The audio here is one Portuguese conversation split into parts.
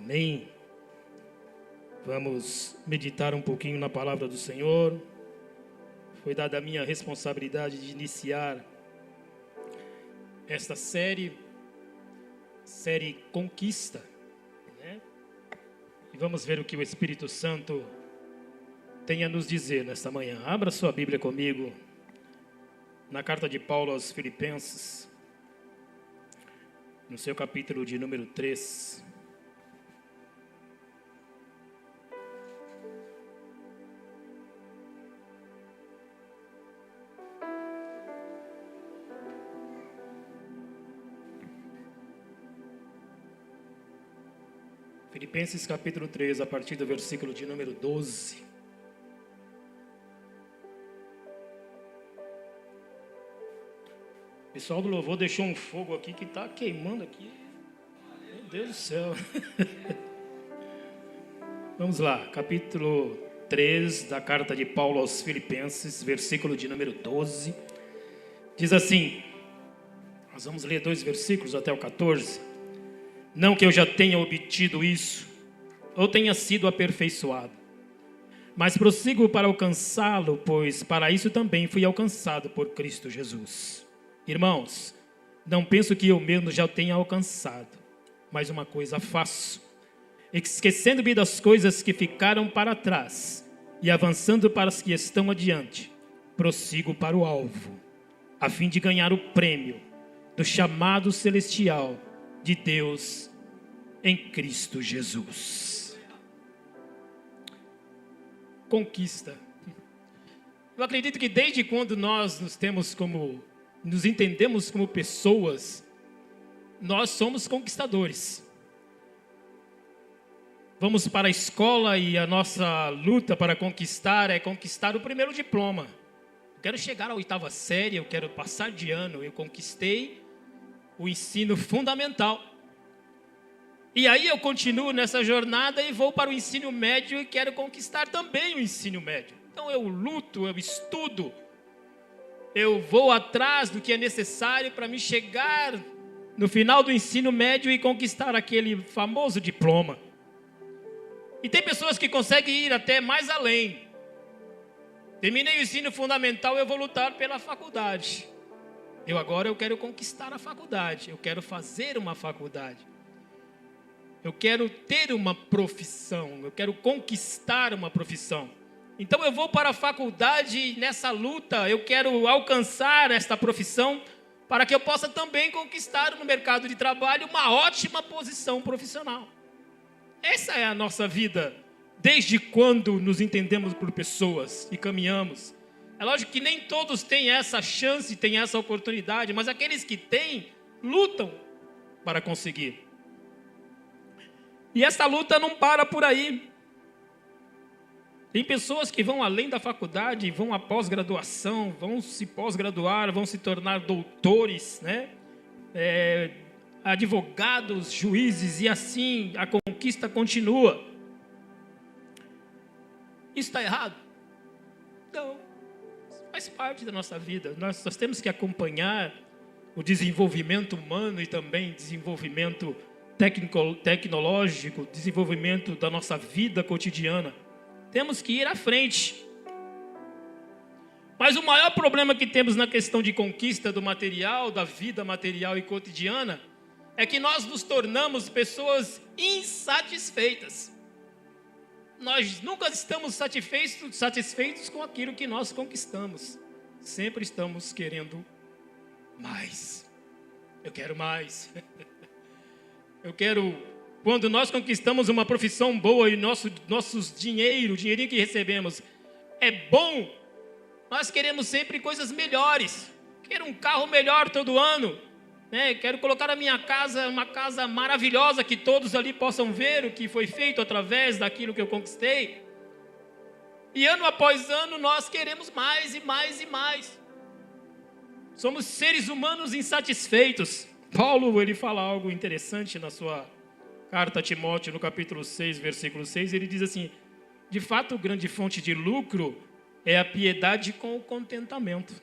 Amém? Vamos meditar um pouquinho na palavra do Senhor. Foi dada a minha responsabilidade de iniciar esta série Conquista, né? E vamos ver o que o Espírito Santo tem a nos dizer nesta manhã. Abra sua Bíblia comigo, na carta de Paulo aos Filipenses, no seu capítulo de número 3. Filipenses capítulo 3, a partir do versículo de número 12. O pessoal do louvor deixou um fogo aqui que está queimando aqui. Meu Deus do céu. Vamos lá, capítulo 3 da carta de Paulo aos Filipenses, versículo de número 12. Diz assim, nós vamos ler 2 versículos até o 14. Não que eu já tenha obtido isso, ou tenha sido aperfeiçoado, mas prossigo para alcançá-lo, pois para isso também fui alcançado por Cristo Jesus. Irmãos, não penso que eu mesmo já tenha alcançado, mas uma coisa faço, esquecendo-me das coisas que ficaram para trás e avançando para as que estão adiante, prossigo para o alvo, a fim de ganhar o prêmio do chamado celestial de Deus em Cristo Jesus. Conquista. Eu acredito que desde quando nós nos entendemos como pessoas, nós somos conquistadores. Vamos para a escola e a nossa luta para conquistar é conquistar o primeiro diploma. Eu quero chegar à 8ª série, eu quero passar de ano, eu conquistei o ensino fundamental. E aí eu continuo nessa jornada e vou para o ensino médio e quero conquistar também o ensino médio. Então eu luto, eu estudo, eu vou atrás do que é necessário para me chegar no final do ensino médio e conquistar aquele famoso diploma. E tem pessoas que conseguem ir até mais além. Terminei o ensino fundamental, eu vou lutar pela faculdade. Agora eu quero conquistar a faculdade, eu quero fazer uma faculdade. Eu quero ter uma profissão, eu quero conquistar uma profissão. Então eu vou para a faculdade e nessa luta eu quero alcançar esta profissão para que eu possa também conquistar no mercado de trabalho uma ótima posição profissional. Essa é a nossa vida, desde quando nos entendemos por pessoas e caminhamos. É lógico que nem todos têm essa chance, têm essa oportunidade, mas aqueles que têm, lutam para conseguir. E essa luta não para por aí. Tem pessoas que vão além da faculdade, vão à pós-graduação, vão se pós-graduar, vão se tornar doutores, né? Advogados, juízes, e assim a conquista continua. Isso está errado? Não. Faz parte da nossa vida. Nós temos que acompanhar o desenvolvimento humano e também desenvolvimento tecnológico, desenvolvimento da nossa vida cotidiana. Temos que ir à frente. Mas o maior problema que temos na questão de conquista do material, da vida material e cotidiana, é que nós nos tornamos pessoas insatisfeitas. Nós nunca estamos satisfeitos com aquilo que nós conquistamos. Sempre estamos querendo mais. Eu quero mais. Eu quero, quando nós conquistamos uma profissão boa e nossos dinheirinho que recebemos é bom, nós queremos sempre coisas melhores. Quero um carro melhor todo ano, né? Quero colocar a minha casa, uma casa maravilhosa, que todos ali possam ver o que foi feito através daquilo que eu conquistei. E ano após ano nós queremos mais e mais e mais. Somos seres humanos insatisfeitos. Paulo, ele fala algo interessante na sua carta a Timóteo, no capítulo 6, versículo 6, ele diz assim: de fato, grande fonte de lucro é a piedade com o contentamento.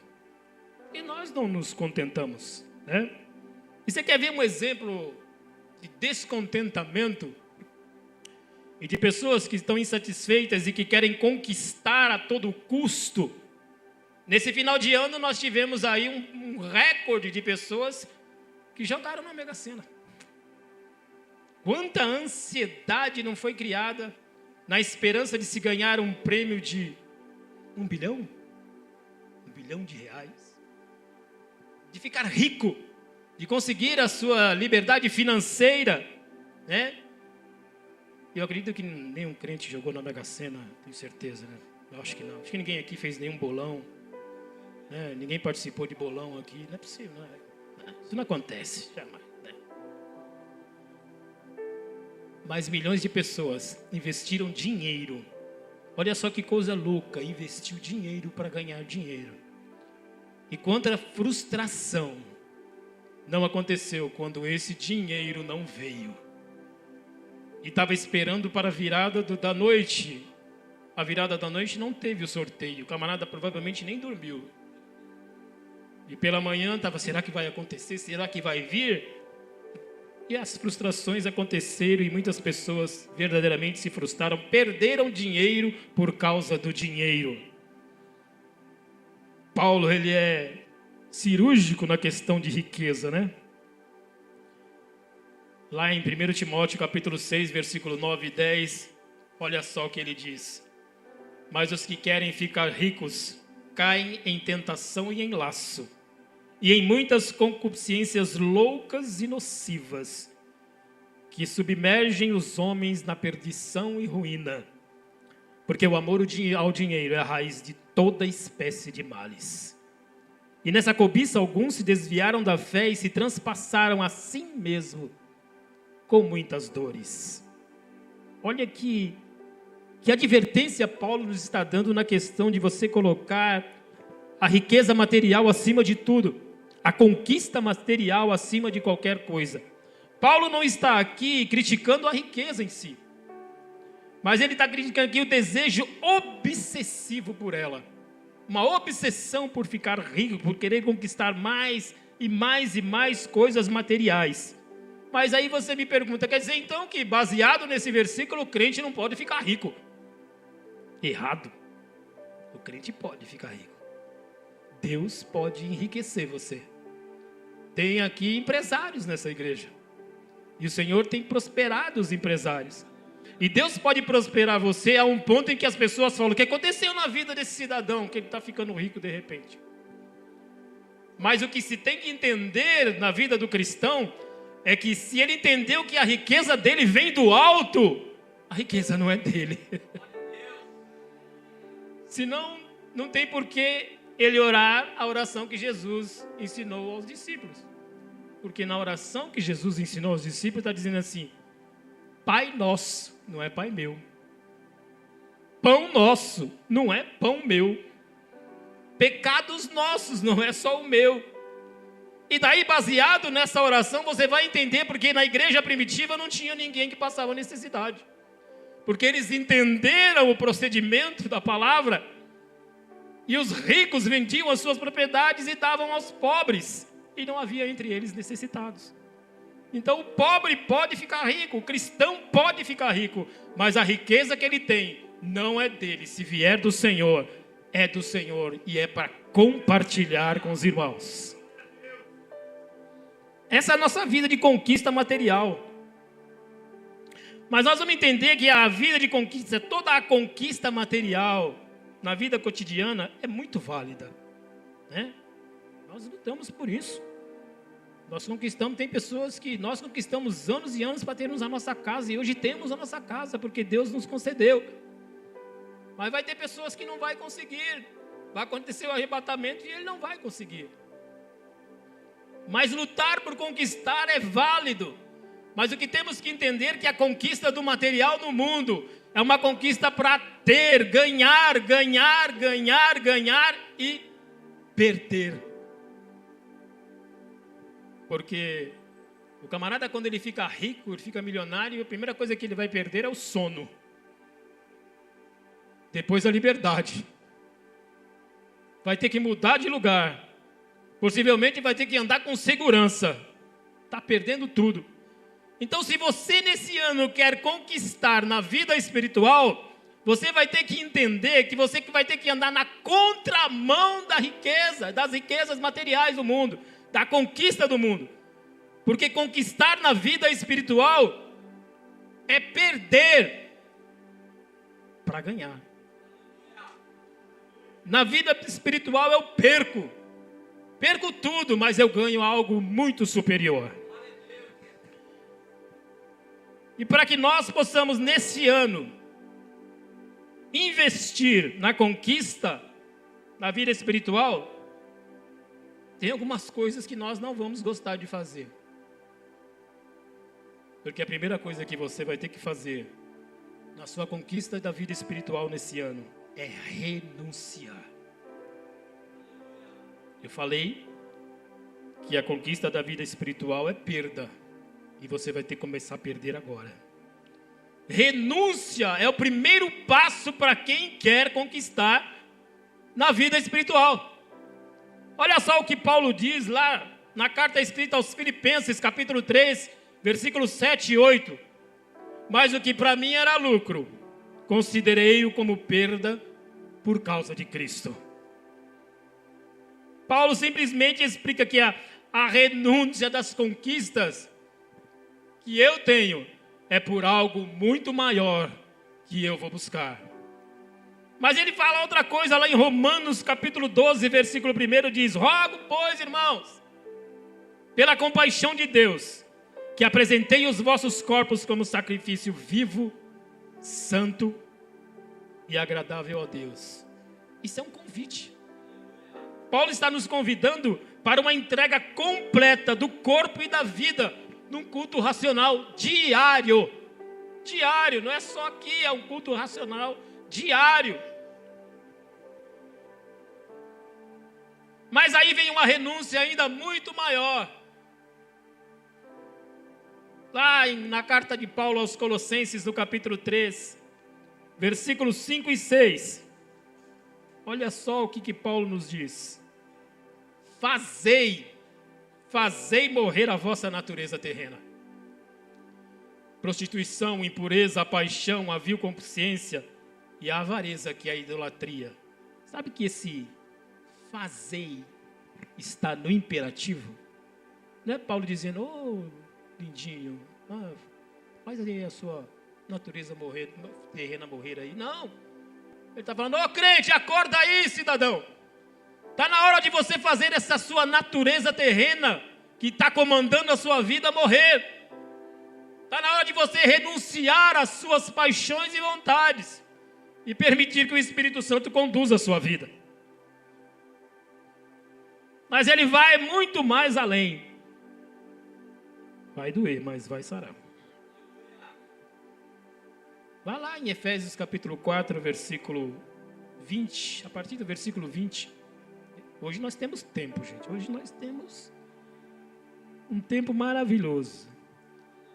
E nós não nos contentamos, né? E você quer ver um exemplo de descontentamento? e de pessoas que estão insatisfeitas e que querem conquistar a todo custo. Nesse final de ano nós tivemos aí um recorde de pessoas que jogaram na Mega Sena. Quanta ansiedade não foi criada na esperança de se ganhar um prêmio de 1 bilhão? 1 bilhão de reais? De ficar rico, de conseguir a sua liberdade financeira, né? Eu acredito que nenhum crente jogou na Mega Sena, tenho certeza, né? Eu acho que não. Acho que ninguém aqui fez nenhum bolão, né? Ninguém participou de bolão aqui. Não é possível, não é? Isso não acontece, jamais, né? Mas milhões de pessoas investiram dinheiro. Olha só que coisa louca, investiu dinheiro para ganhar dinheiro. E quanta frustração não aconteceu quando esse dinheiro não veio. E estava esperando para a virada da noite. A virada da noite não teve o sorteio. O camarada provavelmente nem dormiu. E pela manhã estava, será que vai acontecer? Será que vai vir? E as frustrações aconteceram e muitas pessoas verdadeiramente se frustraram. Perderam dinheiro por causa do dinheiro. Paulo, ele é cirúrgico na questão de riqueza, né? Lá em 1 Timóteo capítulo 6, versículo 9 e 10, olha só o que ele diz. Mas os que querem ficar ricos caem em tentação e em laço, e em muitas concupiscências loucas e nocivas, que submergem os homens na perdição e ruína. Porque o amor ao dinheiro é a raiz de toda espécie de males. E nessa cobiça alguns se desviaram da fé e se transpassaram a si mesmo com muitas dores. Olha que advertência Paulo nos está dando na questão de você colocar a riqueza material acima de tudo, a conquista material acima de qualquer coisa. Paulo não está aqui criticando a riqueza em si, mas ele está criticando aqui o desejo obsessivo por ela, uma obsessão por ficar rico, por querer conquistar mais e mais e mais coisas materiais. Mas aí você me pergunta, quer dizer então que baseado nesse versículo o crente não pode ficar rico? Errado. O crente pode ficar rico. Deus pode enriquecer você. Tem aqui empresários nessa igreja. E o Senhor tem prosperado os empresários. E Deus pode prosperar você a um ponto em que as pessoas falam, o que aconteceu na vida desse cidadão, que ele está ficando rico de repente? Mas o que se tem que entender na vida do cristão é que se ele entendeu que a riqueza dele vem do alto, a riqueza não é dele. Senão, não tem por que ele orar a oração que Jesus ensinou aos discípulos. Porque na oração que Jesus ensinou aos discípulos, está dizendo assim, Pai nosso, não é Pai meu. Pão nosso, não é pão meu. Pecados nossos, não é só o meu. E daí, baseado nessa oração, você vai entender porque na igreja primitiva não tinha ninguém que passava necessidade. Porque eles entenderam o procedimento da palavra e os ricos vendiam as suas propriedades e davam aos pobres. E não havia entre eles necessitados. Então o pobre pode ficar rico, o cristão pode ficar rico, mas a riqueza que ele tem não é dele. Se vier do Senhor, é do Senhor e é para compartilhar com os irmãos. Essa é a nossa vida de conquista material. Mas nós vamos entender que a vida de conquista, toda a conquista material na vida cotidiana é muito válida, né? Nós lutamos por isso. Nós conquistamos, tem pessoas que nós conquistamos anos e anos para termos a nossa casa, e hoje temos a nossa casa, porque Deus nos concedeu. Mas vai ter pessoas que não vai conseguir, vai acontecer o arrebatamento e ele não vai conseguir. Mas lutar por conquistar é válido. Mas o que temos que entender é que a conquista do material no mundo é uma conquista para ter, ganhar, ganhar, ganhar, ganhar e perder. Porque o camarada, quando ele fica rico, ele fica milionário, a primeira coisa que ele vai perder é o sono. Depois a liberdade. Vai ter que mudar de lugar. Possivelmente vai ter que andar com segurança. Está perdendo tudo. Então, se você nesse ano quer conquistar na vida espiritual, você vai ter que entender que você vai ter que andar na contramão da riqueza, das riquezas materiais do mundo, da conquista do mundo. Porque conquistar na vida espiritual é perder para ganhar. Na vida espiritual eu perco tudo, mas eu ganho algo muito superior. E para que nós possamos nesse ano investir na conquista da vida espiritual, tem algumas coisas que nós não vamos gostar de fazer. Porque a primeira coisa que você vai ter que fazer na sua conquista da vida espiritual nesse ano é renunciar. Eu falei que a conquista da vida espiritual é perda. E você vai ter que começar a perder agora. Renúncia é o primeiro passo para quem quer conquistar na vida espiritual. Olha só o que Paulo diz lá na carta escrita aos Filipenses, capítulo 3, versículos 7 e 8. Mas o que para mim era lucro, considerei-o como perda por causa de Cristo. Paulo simplesmente explica que a renúncia das conquistas que eu tenho é por algo muito maior que eu vou buscar. Mas ele fala outra coisa lá em Romanos capítulo 12, versículo 1, diz: rogo, pois, irmãos, pela compaixão de Deus, que apresentei os vossos corpos como sacrifício vivo, santo e agradável a Deus. Isso é um convite. Paulo está nos convidando para uma entrega completa do corpo e da vida, num culto racional diário. Diário, não é só aqui, é um culto racional diário. Mas aí vem uma renúncia ainda muito maior. Lá na carta de Paulo aos Colossenses, no capítulo 3, versículos 5 e 6. Olha só o que Paulo nos diz. Fazei morrer a vossa natureza terrena. Prostituição, impureza, a paixão, a vil consciência e a avareza, que é a idolatria. Sabe que esse fazei está no imperativo? Não é Paulo dizendo: ô lindinho, faz aí a sua natureza terrena morrer aí. Não. Ele está falando: ô crente, acorda aí, cidadão. Está na hora de você fazer essa sua natureza terrena, que está comandando a sua vida, morrer. Está na hora de você renunciar às suas paixões e vontades e permitir que o Espírito Santo conduza a sua vida. Mas ele vai muito mais além. Vai doer, mas vai sarar. Vai lá em Efésios capítulo 4, versículo 20, a partir do versículo 20. Hoje nós temos tempo, gente. Hoje nós temos um tempo maravilhoso.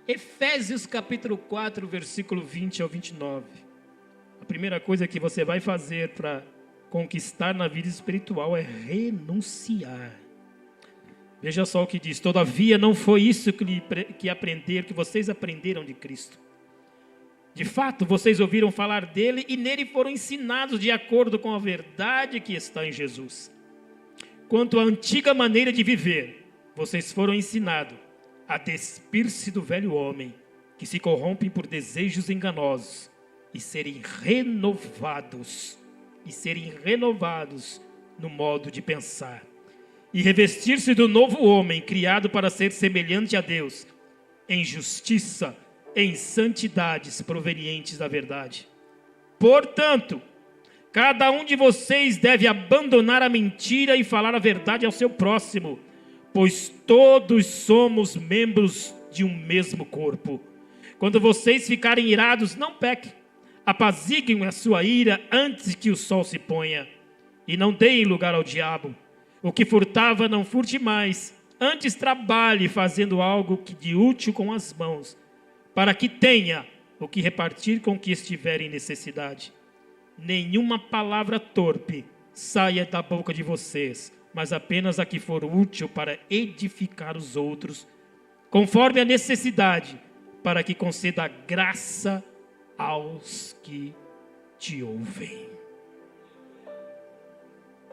Efésios capítulo 4, versículo 20 ao 29. A primeira coisa que você vai fazer para conquistar na vida espiritual é renunciar. Veja só o que diz: todavia não foi isso que vocês aprenderam de Cristo. De fato, vocês ouviram falar dele e nele foram ensinados de acordo com a verdade que está em Jesus. Quanto à antiga maneira de viver, vocês foram ensinados a despir-se do velho homem, que se corrompe por desejos enganosos, e serem renovados no modo de pensar, e revestir-se do novo homem, criado para ser semelhante a Deus, em justiça, em santidades provenientes da verdade. Portanto, cada um de vocês deve abandonar a mentira e falar a verdade ao seu próximo, pois todos somos membros de um mesmo corpo. Quando vocês ficarem irados, não pequem. Apaziguem a sua ira antes que o sol se ponha, e não deem lugar ao diabo. O que furtava, não furte mais. Antes trabalhe fazendo algo de útil com as mãos, para que tenha o que repartir com que estiver em necessidade. Nenhuma palavra torpe saia da boca de vocês, mas apenas a que for útil para edificar os outros, conforme a necessidade, para que conceda graça aos que te ouvem.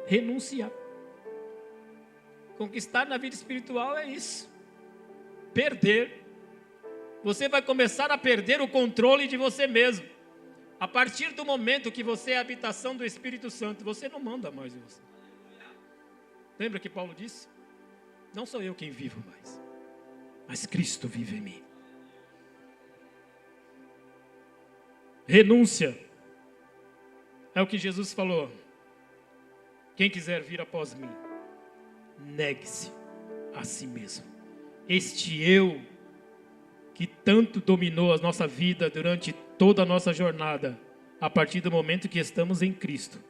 Renunciar. Conquistar na vida espiritual é isso. Perder. Você vai começar a perder o controle de você mesmo. A partir do momento que você é a habitação do Espírito Santo, você não manda mais em você. Lembra que Paulo disse? Não sou eu quem vivo mais, mas Cristo vive em mim. Renúncia. É o que Jesus falou. Quem quiser vir após mim, negue-se a si mesmo. Este eu que tanto dominou a nossa vida durante toda a nossa jornada, a partir do momento que estamos em Cristo,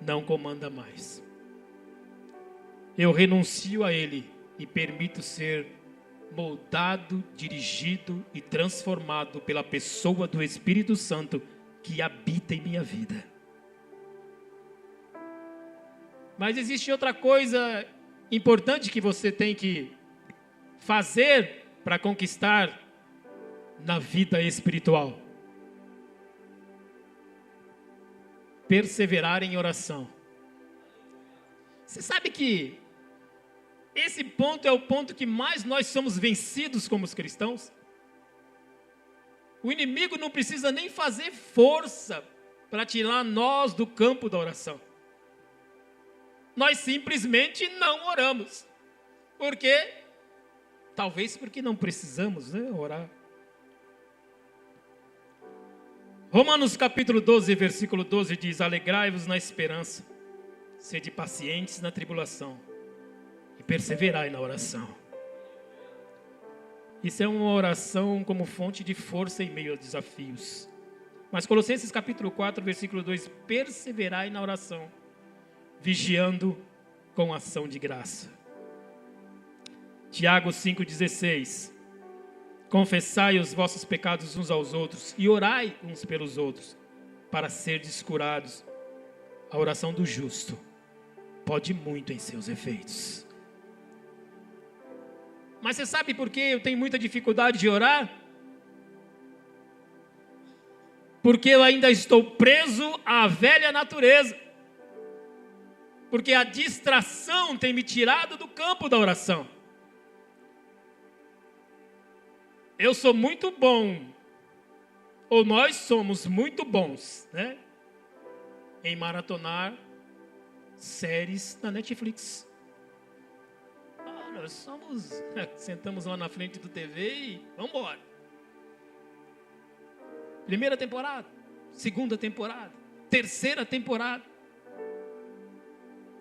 não comanda mais. Eu renuncio a Ele e permito ser moldado, dirigido e transformado pela pessoa do Espírito Santo que habita em minha vida. Mas existe outra coisa importante que você tem que fazer para conquistar na vida espiritual. Perseverar em oração. Você sabe que esse ponto é o ponto que mais nós somos vencidos como os cristãos? O inimigo não precisa nem fazer força para tirar nós do campo da oração. Nós simplesmente não oramos. Por quê? Talvez porque não precisamos, orar. Romanos capítulo 12, versículo 12 diz: alegrai-vos na esperança, sede pacientes na tribulação e perseverai na oração. Isso é uma oração como fonte de força em meio a desafios. Mas Colossenses capítulo 4, versículo 2: perseverai na oração, vigiando com ação de graça. Tiago 5,16: confessai os vossos pecados uns aos outros e orai uns pelos outros, para serdes curados. A oração do justo pode muito em seus efeitos. Mas você sabe por que eu tenho muita dificuldade de orar? Porque eu ainda estou preso à velha natureza. Porque a distração tem me tirado do campo da oração. Eu sou muito bom, ou nós somos muito bons, em maratonar séries na Netflix. Nós sentamos lá na frente do TV e vamos embora. Primeira temporada, segunda temporada, terceira temporada.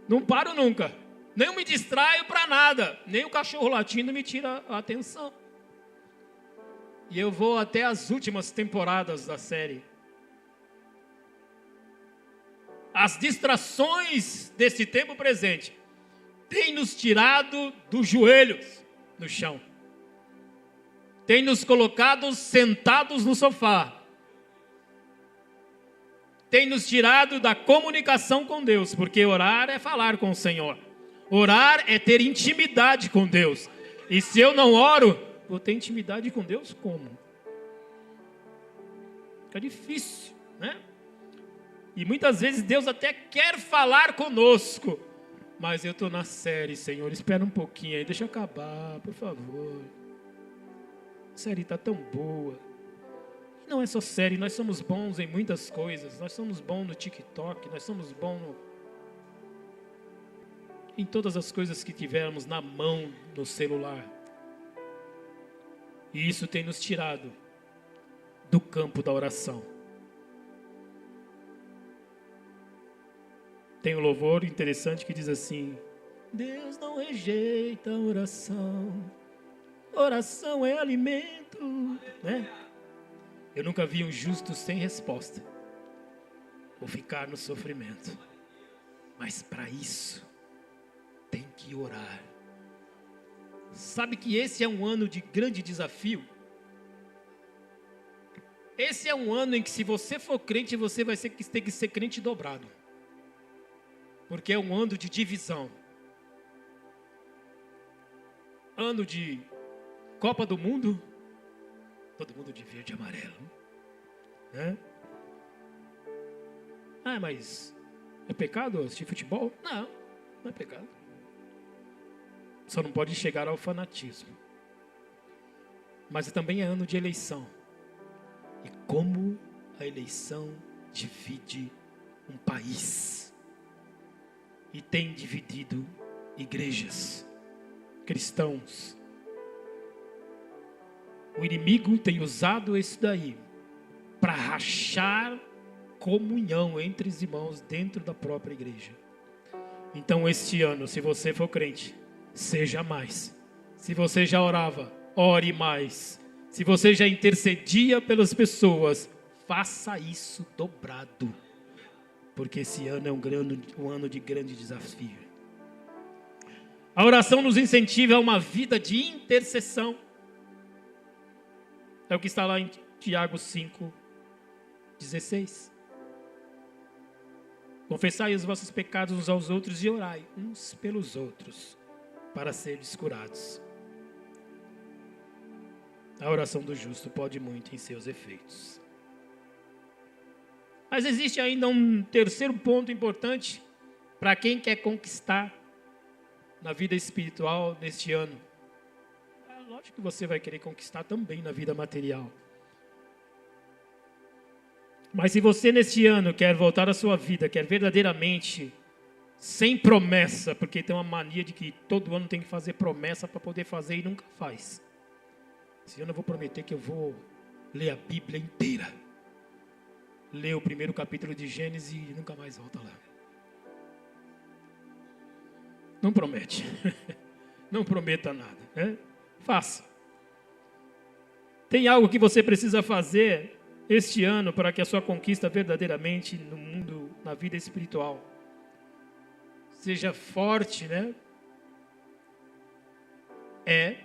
Não paro nunca, nem me distraio para nada, nem o cachorro latindo me tira a atenção. E eu vou até as últimas temporadas da série. As distrações desse tempo presente têm nos tirado dos joelhos no chão. Têm nos colocado sentados no sofá. Tem nos tirado da comunicação com Deus, porque orar é falar com o Senhor. Orar é ter intimidade com Deus. E se eu não oro, vou ter intimidade com Deus como? Fica difícil, E muitas vezes Deus até quer falar conosco, mas eu estou na série, Senhor, espera um pouquinho aí, deixa eu acabar, por favor. A série está tão boa. Não é só série, nós somos bons em muitas coisas. Nós somos bons no TikTok, nós somos bons em todas as coisas que tivermos na mão no celular. E isso tem nos tirado do campo da oração. Tem um louvor interessante que diz assim: Deus não rejeita a oração, oração é alimento, Eu nunca vi um justo sem resposta, ou ficar no sofrimento. Mas para isso, tem que orar. Sabe que esse é um ano de grande desafio? Esse é um ano em que, se você for crente, você vai ter que ser crente dobrado. Porque é um ano de divisão. Ano de Copa do Mundo, Todo mundo de verde e amarelo. Né? Ah, mas é pecado assistir futebol? Não, não é pecado. Só não pode chegar ao fanatismo. Mas também é ano de eleição. E como a eleição divide um país. E tem dividido igrejas, cristãos. O inimigo tem usado isso daí para rachar comunhão entre os irmãos dentro da própria igreja. Então este ano, se você for crente, seja mais. Se você já orava, ore mais. Se você já intercedia pelas pessoas, faça isso dobrado. Porque esse ano é um ano de grande desafio. A oração nos incentiva a uma vida de intercessão. É o que está lá em Tiago 5:16. Confessai os vossos pecados uns aos outros e orai uns pelos outros, para seres curados. A oração do justo pode muito em seus efeitos. Mas existe ainda um terceiro ponto importante para quem quer conquistar na vida espiritual neste ano. É lógico que você vai querer conquistar também na vida material. Mas se você neste ano quer voltar à sua vida, quer verdadeiramente, sem promessa, porque tem uma mania de que todo ano tem que fazer promessa para poder fazer e nunca faz. Esse ano eu vou prometer que eu vou ler a Bíblia inteira. Ler o primeiro capítulo de Gênesis e nunca mais volta lá. Não promete. Não prometa nada. Né? Faça. Tem algo que você precisa fazer este ano para que a sua conquista verdadeiramente no mundo, na vida espiritual, seja forte, né? É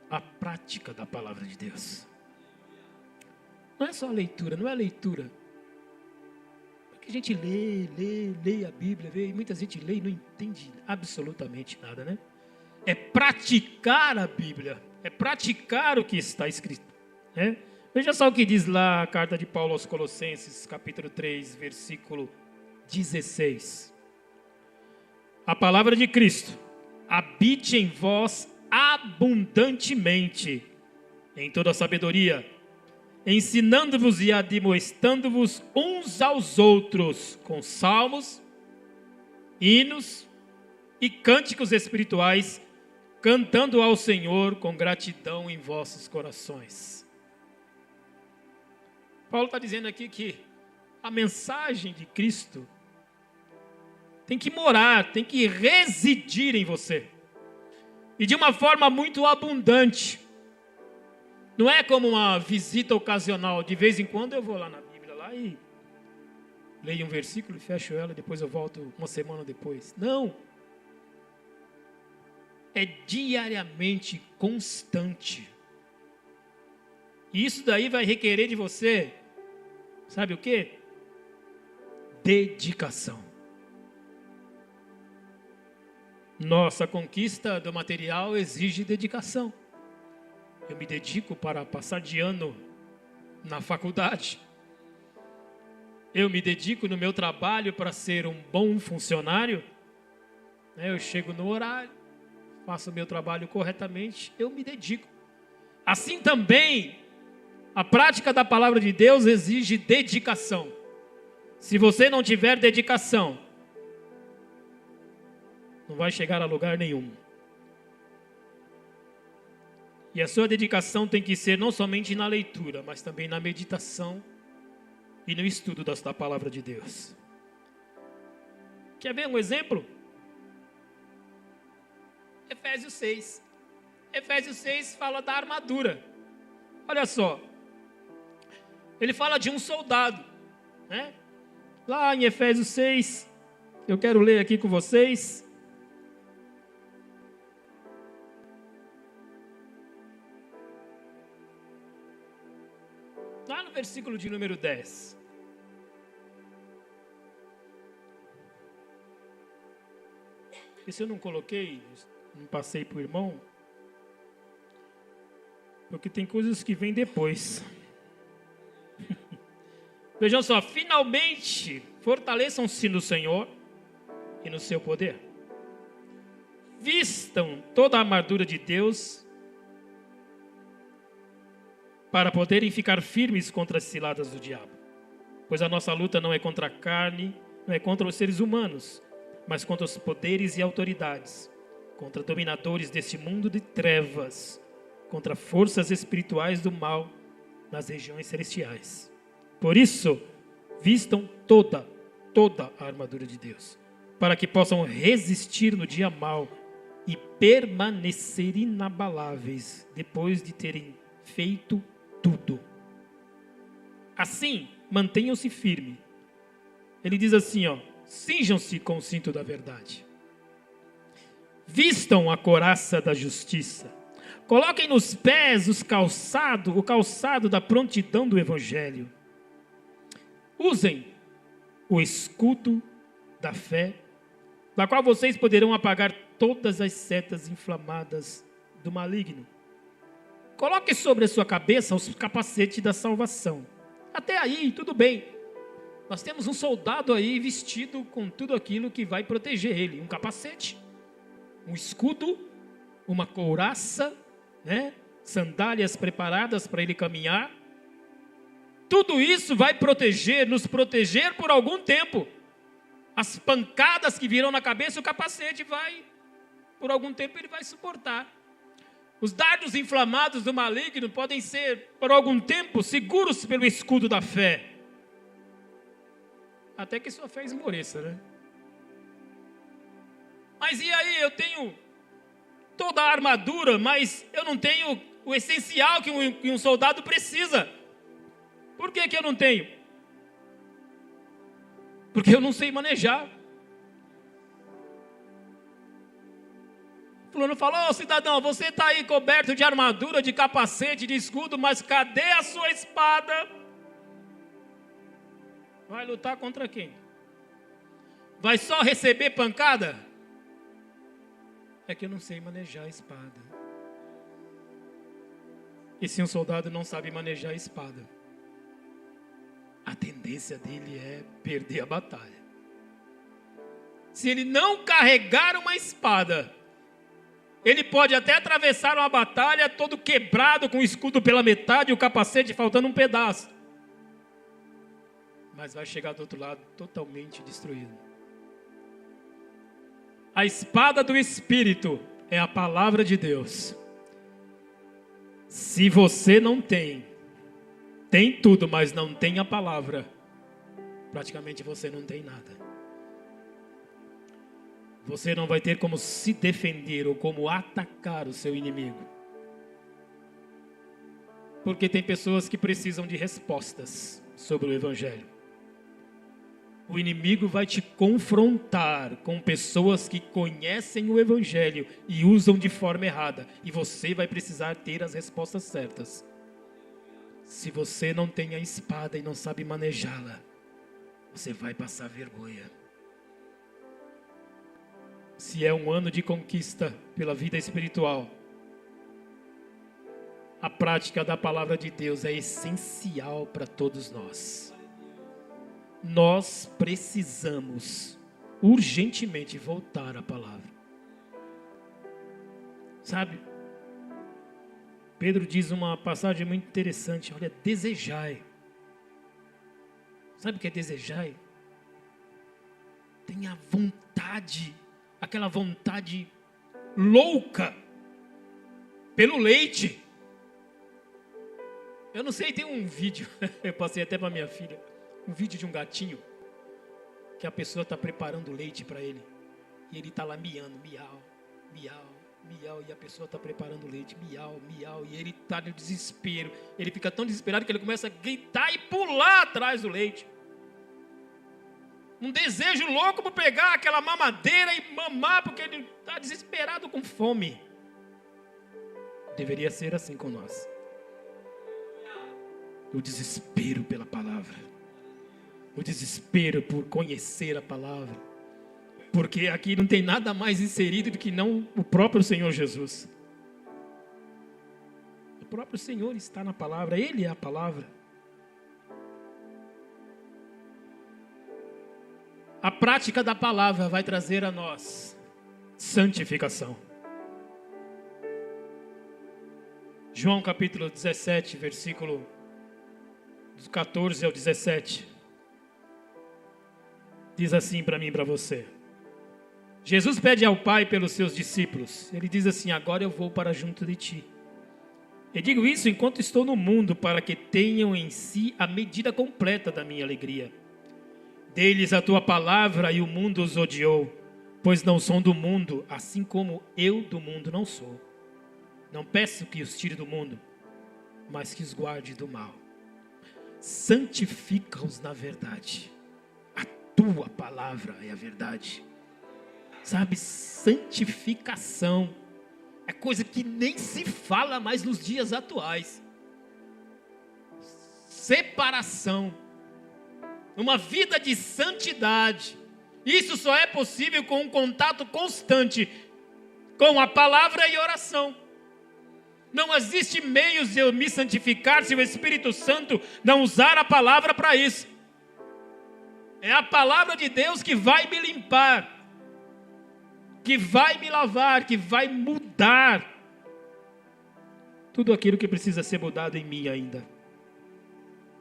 a prática da palavra de Deus. Não é só a leitura, não é a leitura. Porque a gente lê a Bíblia, e muita gente lê e não entende absolutamente nada, né? É praticar a Bíblia, é praticar o que está escrito, né? Veja só o que diz lá a carta de Paulo aos Colossenses, capítulo 3, versículo 16. A palavra de Cristo habite em vós abundantemente, em toda a sabedoria, ensinando-vos e admoestando-vos uns aos outros com salmos, hinos e cânticos espirituais, cantando ao Senhor com gratidão em vossos corações. Paulo está dizendo aqui que a mensagem de Cristo tem que morar, tem que residir em você. E de uma forma muito abundante. Não é como uma visita ocasional. De vez em quando eu vou lá na Bíblia lá e leio um versículo, fecho ela, depois eu volto uma semana depois. Não. É diariamente, constante. E isso daí vai requerer de você, sabe o quê? Dedicação. Nossa conquista do material exige dedicação. Eu me dedico para passar de ano na faculdade. Eu me dedico no meu trabalho para ser um bom funcionário. Eu chego no horário, faço o meu trabalho corretamente, eu me dedico. Assim também, a prática da palavra de Deus exige dedicação. Se você não tiver dedicação, não vai chegar a lugar nenhum. E a sua dedicação tem que ser não somente na leitura, mas também na meditação e no estudo da palavra de Deus. Quer ver um exemplo? Efésios 6. Efésios 6 fala da armadura. Olha só. Ele fala de um soldado, né? Lá em Efésios 6, eu quero ler aqui com vocês. Lá no versículo de número 10. Esse eu não coloquei, não passei para o irmão. Porque tem coisas que vêm depois. Vejam só, finalmente fortaleçam-se no Senhor e no seu poder. Vistam toda a armadura de Deus para poderem ficar firmes contra as ciladas do diabo. Pois a nossa luta não é contra a carne, não é contra os seres humanos, mas contra os poderes e autoridades, contra dominadores deste mundo de trevas, contra forças espirituais do mal nas regiões celestiais. Por isso, vistam toda a armadura de Deus, para que possam resistir no dia mau e permanecer inabaláveis depois de terem feito tudo. Assim, mantenham-se firmes. Ele diz assim, cinjam-se com o cinto da verdade. Vistam a couraça da justiça. Coloquem nos pés o calçado da prontidão do evangelho. Usem o escudo da fé, da qual vocês poderão apagar todas as setas inflamadas do maligno. Coloque sobre a sua cabeça os capacetes da salvação. Até aí, tudo bem. Nós temos um soldado aí vestido com tudo aquilo que vai proteger ele. Um capacete, um escudo, uma couraça, sandálias preparadas para ele caminhar. Tudo isso vai nos proteger por algum tempo. As pancadas que virão na cabeça, o capacete por algum tempo ele vai suportar. Os dardos inflamados do maligno podem ser, por algum tempo, seguros pelo escudo da fé. Até que sua fé esmoreça, Mas e aí, eu tenho toda a armadura, mas eu não tenho o essencial que um soldado precisa. Por que eu não tenho? Porque eu não sei manejar. Fulano falou, cidadão, você está aí coberto de armadura, de capacete, de escudo, mas cadê a sua espada? Vai lutar contra quem? Vai só receber pancada? É que eu não sei manejar a espada. E se um soldado não sabe manejar a espada, a tendência dele é perder a batalha. Se ele não carregar uma espada, ele pode até atravessar uma batalha todo quebrado, com o escudo pela metade e o capacete faltando um pedaço. Mas vai chegar do outro lado totalmente destruído. A espada do Espírito é a palavra de Deus. Se você não tem tudo, mas não tem a palavra, praticamente você não tem nada. Você não vai ter como se defender ou como atacar o seu inimigo. Porque tem pessoas que precisam de respostas sobre o Evangelho. O inimigo vai te confrontar com pessoas que conhecem o Evangelho e usam de forma errada. E você vai precisar ter as respostas certas. Se você não tem a espada e não sabe manejá-la, você vai passar vergonha. Se é um ano de conquista pela vida espiritual, a prática da palavra de Deus é essencial para todos nós. Nós precisamos urgentemente voltar à palavra. Sabe? Pedro diz uma passagem muito interessante. Olha, desejai. Sabe o que é desejai? Tenha vontade, aquela vontade louca pelo leite. Eu não sei, tem um vídeo, eu passei até para minha filha, um vídeo de um gatinho, que a pessoa está preparando leite para ele, e ele está lá miando, miau, miau, miau, e a pessoa está preparando leite, miau, miau, e ele está no desespero, ele fica tão desesperado que ele começa a gritar e pular atrás do leite. Um desejo louco por pegar aquela mamadeira e mamar, porque ele está desesperado com fome. Deveria ser assim com nós. O desespero pela palavra. O desespero por conhecer a palavra. Porque aqui não tem nada mais inserido do que não o próprio Senhor Jesus. O próprio Senhor está na palavra, Ele é a palavra. A prática da palavra vai trazer a nós santificação. João capítulo 17, versículo dos 14 ao 17. Diz assim para mim e para você. Jesus pede ao Pai pelos seus discípulos. Ele diz assim: agora eu vou para junto de ti. Eu digo isso enquanto estou no mundo, para que tenham em si a medida completa da minha alegria. Dei-lhes a tua palavra e o mundo os odiou, pois não são do mundo, assim como eu do mundo não sou. Não peço que os tire do mundo, mas que os guarde do mal. Santifica-os na verdade. A tua palavra é a verdade. Sabe, santificação é coisa que nem se fala mais nos dias atuais. Separação. Uma vida de santidade. Isso só é possível com um contato constante com a palavra e oração. Não existe meios de eu me santificar se o Espírito Santo não usar a palavra para isso. É a palavra de Deus que vai me limpar, que vai me lavar, que vai mudar tudo aquilo que precisa ser mudado em mim ainda.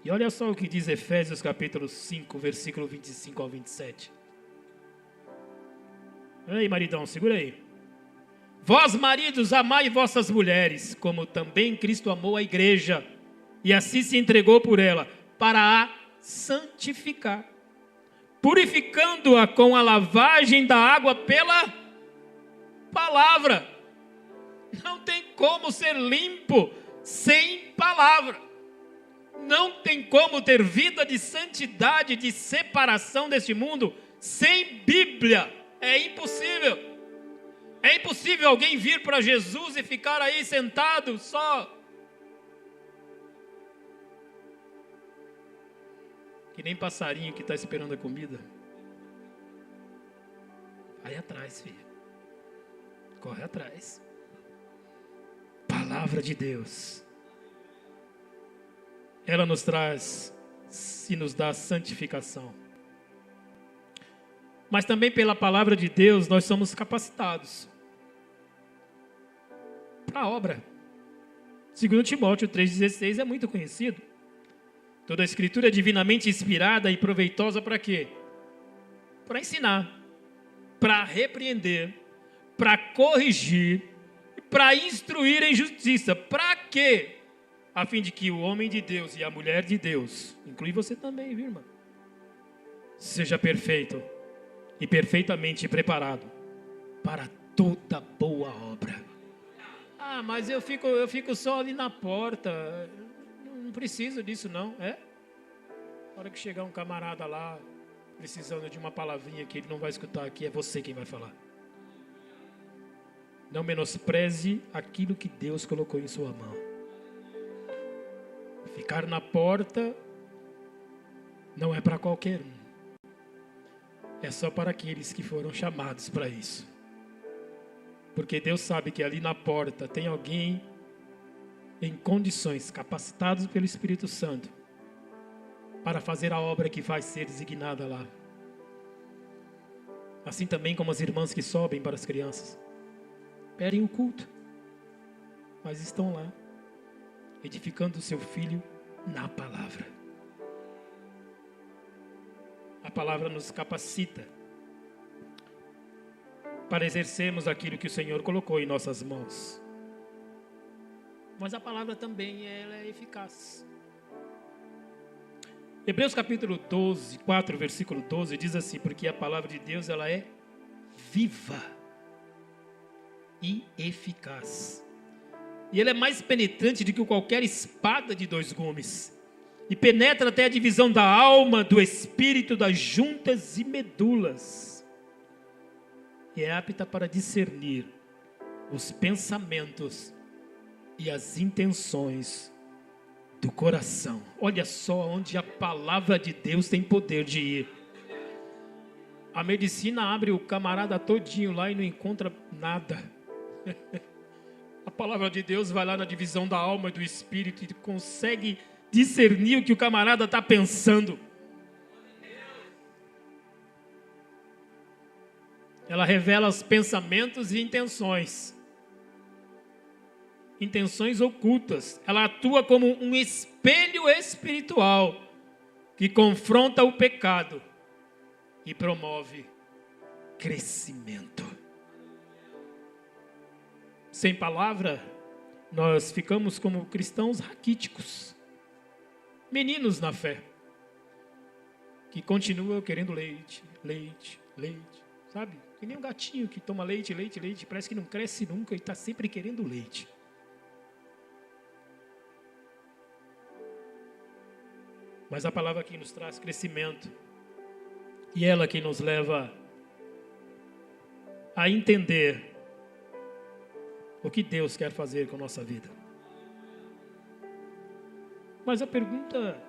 E olha só o que diz Efésios capítulo 5, versículo 25 ao 27. Olha aí, maridão, segura aí. Vós, maridos, amai vossas mulheres, como também Cristo amou a igreja, e assim se entregou por ela, para a santificar, purificando-a com a lavagem da água pela palavra. Não tem como ser limpo sem palavra. Não tem como ter vida de santidade, de separação deste mundo, sem Bíblia. É impossível. É impossível alguém vir para Jesus e ficar aí sentado só. Que nem passarinho que está esperando a comida. Vai atrás, filho. Corre atrás. Palavra de Deus. Ela nos traz e nos dá santificação. Mas também pela palavra de Deus nós somos capacitados para a obra. 2 Timóteo 3,16 é muito conhecido. Toda a escritura é divinamente inspirada e proveitosa para quê? Para ensinar, para repreender, para corrigir, para instruir em justiça. Para quê? A fim de que o homem de Deus e a mulher de Deus, inclui você também, viu, irmão? Seja perfeito e perfeitamente preparado para toda boa obra. Ah, mas eu fico só ali na porta. Não preciso disso não, é? Na hora que chegar um camarada lá, precisando de uma palavrinha que ele não vai escutar aqui, é você quem vai falar. Não menospreze aquilo que Deus colocou em sua mão. Ficar na porta não é para qualquer um. É só para aqueles que foram chamados para isso. Porque Deus sabe que ali na porta tem alguém em condições, capacitados pelo Espírito Santo, para fazer a obra que vai ser designada lá. Assim também como as irmãs que sobem para as crianças. Perdem o culto, mas estão lá, edificando o seu filho na palavra. A palavra nos capacita para exercermos aquilo que o Senhor colocou em nossas mãos. Mas a palavra também ela é eficaz. Hebreus capítulo 12, 4, versículo 12 diz assim: porque a palavra de Deus ela é viva e eficaz. E ele é mais penetrante do que qualquer espada de 2 gumes. E penetra até a divisão da alma, do espírito, das juntas e medulas. E é apta para discernir os pensamentos e as intenções do coração. Olha só onde a palavra de Deus tem poder de ir. A medicina abre o camarada todinho lá e não encontra nada. A palavra de Deus vai lá na divisão da alma e do espírito e consegue discernir o que o camarada está pensando. Ela revela os pensamentos e intenções. Intenções ocultas. Ela atua como um espelho espiritual que confronta o pecado e promove crescimento. Sem palavra, nós ficamos como cristãos raquíticos, meninos na fé, que continuam querendo leite, leite, leite, sabe? Que nem um gatinho que toma leite, leite, leite, parece que não cresce nunca e está sempre querendo leite. Mas a palavra aqui nos traz crescimento, e ela que nos leva a entender o que Deus quer fazer com a nossa vida. Mas a pergunta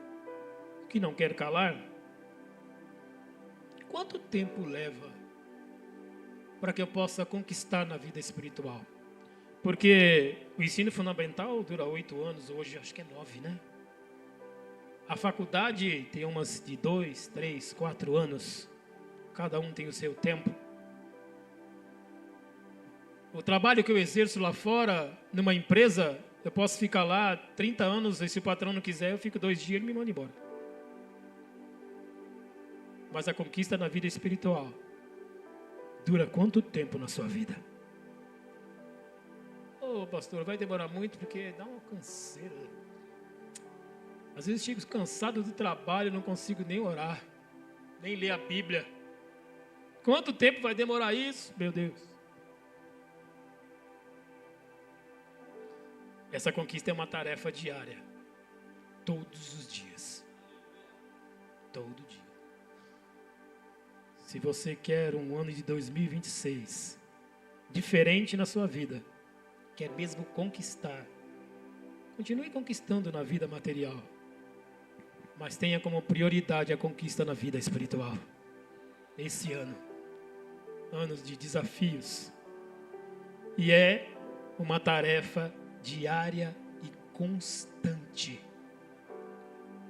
que não quer calar: quanto tempo leva para que eu possa conquistar na vida espiritual? Porque o ensino fundamental dura 8 anos, hoje acho que é 9, né? A faculdade tem umas de 2, 3, 4 anos, cada um tem o seu tempo. O trabalho que eu exerço lá fora, numa empresa, eu posso ficar lá 30 anos, e se o patrão não quiser, eu fico 2 dias e ele me manda embora. Mas a conquista na vida espiritual dura quanto tempo na sua vida? Ô pastor, vai demorar muito porque dá uma canseira. Às vezes chego cansado do trabalho, não consigo nem orar, nem ler a Bíblia. Quanto tempo vai demorar isso? Meu Deus. Essa conquista é uma tarefa diária, todos os dias, todo dia. Se você quer um ano de 2026 diferente na sua vida, quer mesmo conquistar, continue conquistando na vida material, mas tenha como prioridade a conquista na vida espiritual. Esse ano, anos de desafios, e é uma tarefa diária e constante.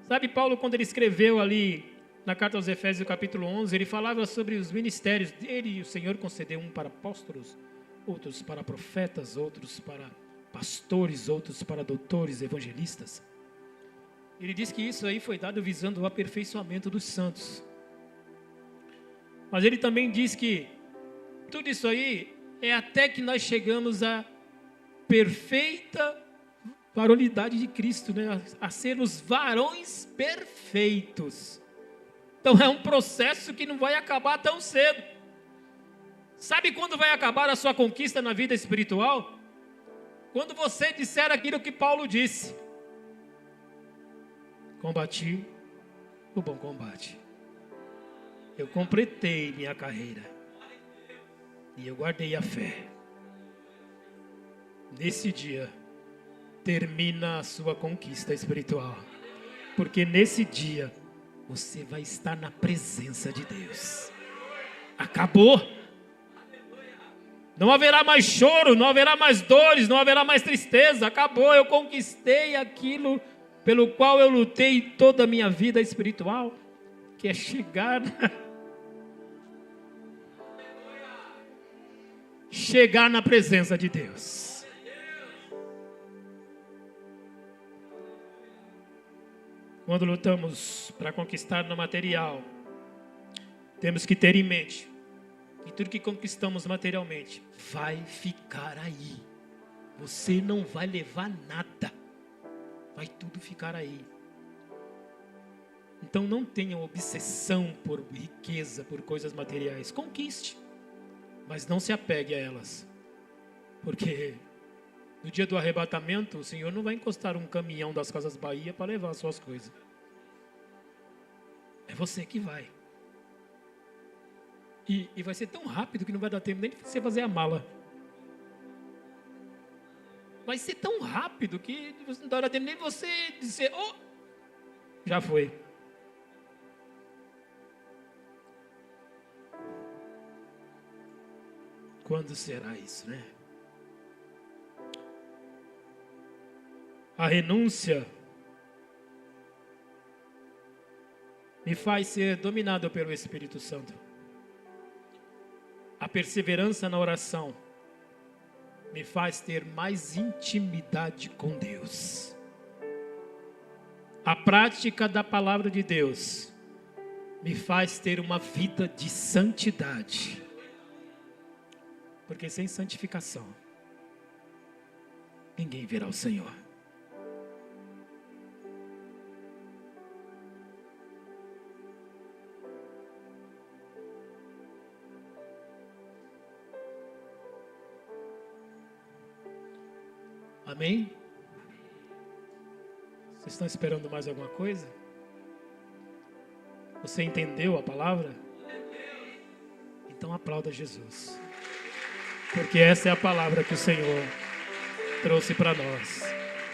Sabe, Paulo, quando ele escreveu ali na carta aos Efésios, capítulo 11, ele falava sobre os ministérios dele, e o Senhor concedeu um para apóstolos, outros para profetas, outros para pastores, outros para doutores, evangelistas. Ele diz que isso aí foi dado visando o aperfeiçoamento dos santos. Mas ele também diz que tudo isso aí é até que nós chegamos à perfeita varonilidade de Cristo, né? A sermos varões perfeitos. Então é um processo que não vai acabar tão cedo. Sabe quando vai acabar a sua conquista na vida espiritual? Quando você disser aquilo que Paulo disse: combati o bom combate, eu completei minha carreira e eu guardei a fé. Nesse dia termina a sua conquista espiritual, porque nesse dia você vai estar na presença de Deus. Acabou. Não haverá mais choro, não haverá mais dores, não haverá mais tristeza. Acabou, eu conquistei aquilo pelo qual eu lutei toda a minha vida espiritual, que é chegar na presença de Deus. Quando lutamos para conquistar no material, temos que ter em mente que tudo que conquistamos materialmente vai ficar aí. Você não vai levar nada, vai tudo ficar aí. Então não tenha obsessão por riqueza, por coisas materiais. Conquiste, mas não se apegue a elas, porque no dia do arrebatamento, o Senhor não vai encostar um caminhão das Casas Bahia para levar as suas coisas. É você que vai. E vai ser tão rápido que não vai dar tempo nem de você fazer a mala. Vai ser tão rápido que não dará tempo nem de você dizer: oh, já foi. Quando será isso, né? A renúncia me faz ser dominado pelo Espírito Santo. A perseverança na oração me faz ter mais intimidade com Deus. A prática da palavra de Deus me faz ter uma vida de santidade. Porque sem santificação, ninguém verá o Senhor. Amém? Vocês estão esperando mais alguma coisa? Você entendeu a palavra? Então aplauda Jesus. Porque essa é a palavra que o Senhor trouxe para nós.